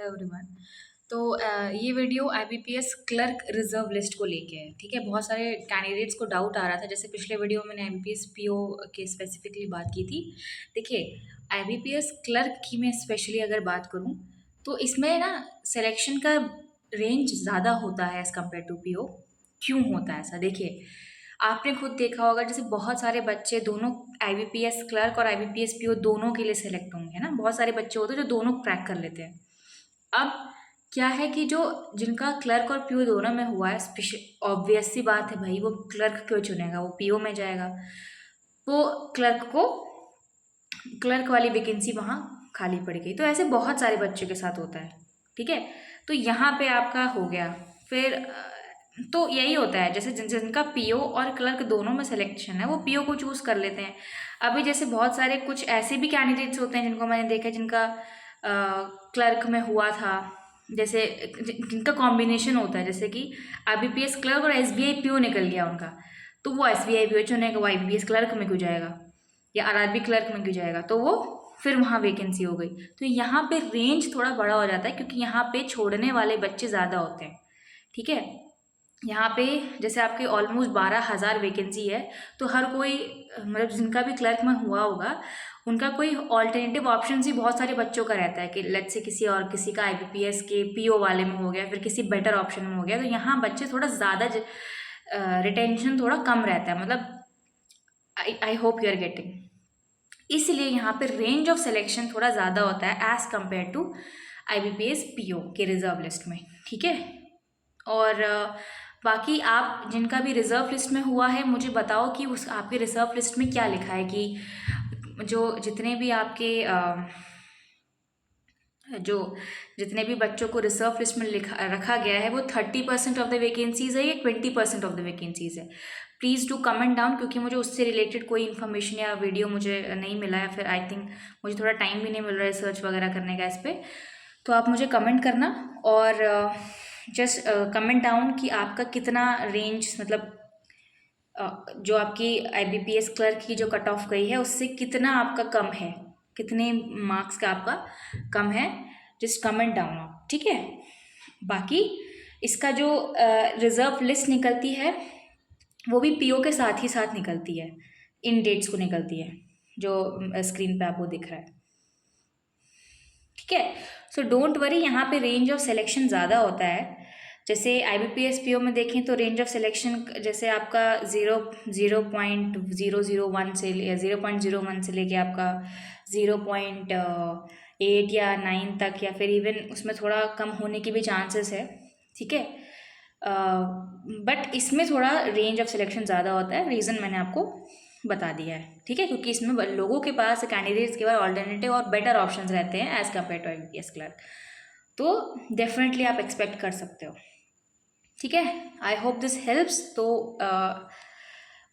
Hello everyone. तो ये video IBPS clerk reserve list को लेके है। ठीक है, बहुत सारे कैंडिडेट्स को डाउट आ रहा था। जैसे पिछले वीडियो में मैंने आईबीपीएस पीओ के स्पेसिफिकली बात की थी। देखिए, आईबीपीएस क्लर्क की मैं स्पेशली अगर बात करूँ तो इसमें ना सिलेक्शन का रेंज ज़्यादा होता है एज़ कम्पेयर टू पीओ। क्यों होता है ऐसा? देखिए, आपने खुद देखा होगा, जैसे बहुत सारे बच्चे दोनों आईबीपीएस क्लर्क और आईबीपीएस पीओ दोनों के लिए सेलेक्ट होंगे, है ना। बहुत सारे बच्चे होते हैं जो दोनों क्रैक कर लेते हैं। अब क्या है कि जो जिनका क्लर्क और पीओ दोनों में हुआ है, ऑब्वियस सी बात है भाई, वो क्लर्क क्यों चुनेगा, वो पीओ में जाएगा। वो क्लर्क वाली वैकेंसी वहाँ खाली पड़ गई। तो ऐसे बहुत सारे बच्चों के साथ होता है। ठीक है, तो यहाँ पे आपका हो गया। फिर तो यही होता है, जैसे जिनका पीओ और क्लर्क दोनों में सिलेक्शन है वो पीओ को चूज़ कर लेते हैं। अभी जैसे बहुत सारे कुछ ऐसे भी कैंडिडेट्स होते हैं जिनको मैंने देखा, जिनका क्लर्क में हुआ था, जैसे जिनका कॉम्बिनेशन होता है, जैसे कि आईबीपीएस क्लर्क और एसबीआई पीओ निकल गया उनका, तो वो एसबीआई पीओ चुनेगा, वो आईबीपीएस क्लर्क में क्यों जाएगा या आरआरबी क्लर्क में क्यों जाएगा, तो वो फिर वहाँ वैकेंसी हो गई। तो यहाँ पे रेंज थोड़ा बड़ा हो जाता है क्योंकि यहाँ पे छोड़ने वाले बच्चे ज़्यादा होते हैं। ठीक है, यहाँ पे जैसे आपके ऑलमोस्ट 12,000 वैकेंसी है, तो हर कोई मतलब जिनका भी क्लर्क में हुआ होगा उनका कोई ऑल्टरनेटिव ऑप्शन ही बहुत सारे बच्चों का रहता है कि लेट्स से किसी का आईबीपीएस के पीओ वाले में हो गया, फिर किसी बेटर ऑप्शन में हो गया। तो यहाँ बच्चे थोड़ा ज़्यादा रिटेंशन थोड़ा कम रहता है, मतलब I hope you are getting. इसलिए यहाँ पे रेंज ऑफ सिलेक्शन थोड़ा ज़्यादा होता है as compared to IBPS PO के रिजर्व लिस्ट में। ठीक है, और बाकी आप जिनका भी रिज़र्व लिस्ट में हुआ है, मुझे बताओ कि उस आपके रिज़र्व लिस्ट में क्या लिखा है कि जितने भी आपके जितने भी बच्चों को रिजर्व लिस्ट में रखा गया है वो 30% ऑफ द वैकेंसीज़ है या 20% ऑफ द वैकेंसीज़ है। प्लीज़ डू कमेंट डाउन, क्योंकि मुझे उससे रिलेटेड कोई इन्फॉर्मेशन या वीडियो मुझे नहीं मिला है, फिर आई थिंक मुझे थोड़ा टाइम भी नहीं मिल रहा है सर्च वगैरह करने का इस पर। तो आप मुझे कमेंट करना और जस्ट कमेंट डाउन कि आपका कितना रेंज, मतलब जो आपकी आईबीपीएस क्लर्क की जो कट ऑफ गई है उससे कितना आपका कम है, कितने मार्क्स का आपका कम है। जस्ट कमेंट डाउन आप, ठीक है। बाकी इसका जो रिज़र्व लिस्ट निकलती है वो भी पीओ के साथ ही साथ निकलती है, इन डेट्स को निकलती है, जो स्क्रीन पे आपको दिख रहा है। ठीक है, सो डोंट वरी, यहाँ पे रेंज ऑफ सिलेक्शन ज़्यादा होता है। जैसे आईबीपीएस पीओ में देखें तो रेंज ऑफ सिलेक्शन जैसे आपका 0.001 से या 0.01 से लेके आपका 0.8 या 9 तक, या फिर इवन उसमें थोड़ा कम होने की भी चांसेस है। ठीक है, बट इसमें थोड़ा रेंज ऑफ सिलेक्शन ज़्यादा होता है, रीज़न मैंने आपको बता दिया है। ठीक है, क्योंकि इसमें लोगों के पास, कैंडिडेट्स के पास ऑल्टरनेटिव और बेटर ऑप्शंस रहते हैं as compared to IBPS clerk, तो डेफिनेटली आप एक्सपेक्ट कर सकते हो। ठीक है, आई होप दिस हेल्प्स। तो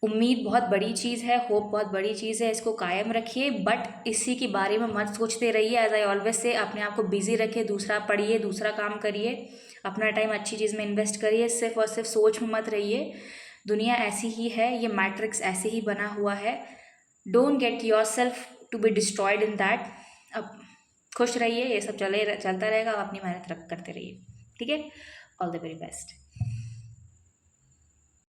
उम्मीद बहुत बड़ी चीज़ है, होप बहुत बड़ी चीज़ है, इसको कायम रखिए, बट इसी के बारे में मत सोचते रहिए। एज आई ऑलवेज से, अपने आप को बिजी रखिए, दूसरा पढ़िए, दूसरा काम करिए, अपना टाइम अच्छी चीज़ में इन्वेस्ट करिए, सिर्फ और सिर्फ सोच में मत रहिए। दुनिया ऐसी ही है, ये मैट्रिक्स ऐसे ही बना हुआ है। Don't get yourself to be destroyed in that. अब खुश रहिए, ये सब चलता रहेगा, आप अपनी मेहनत करते रहिए। ठीक है, ऑल द वेरी बेस्ट।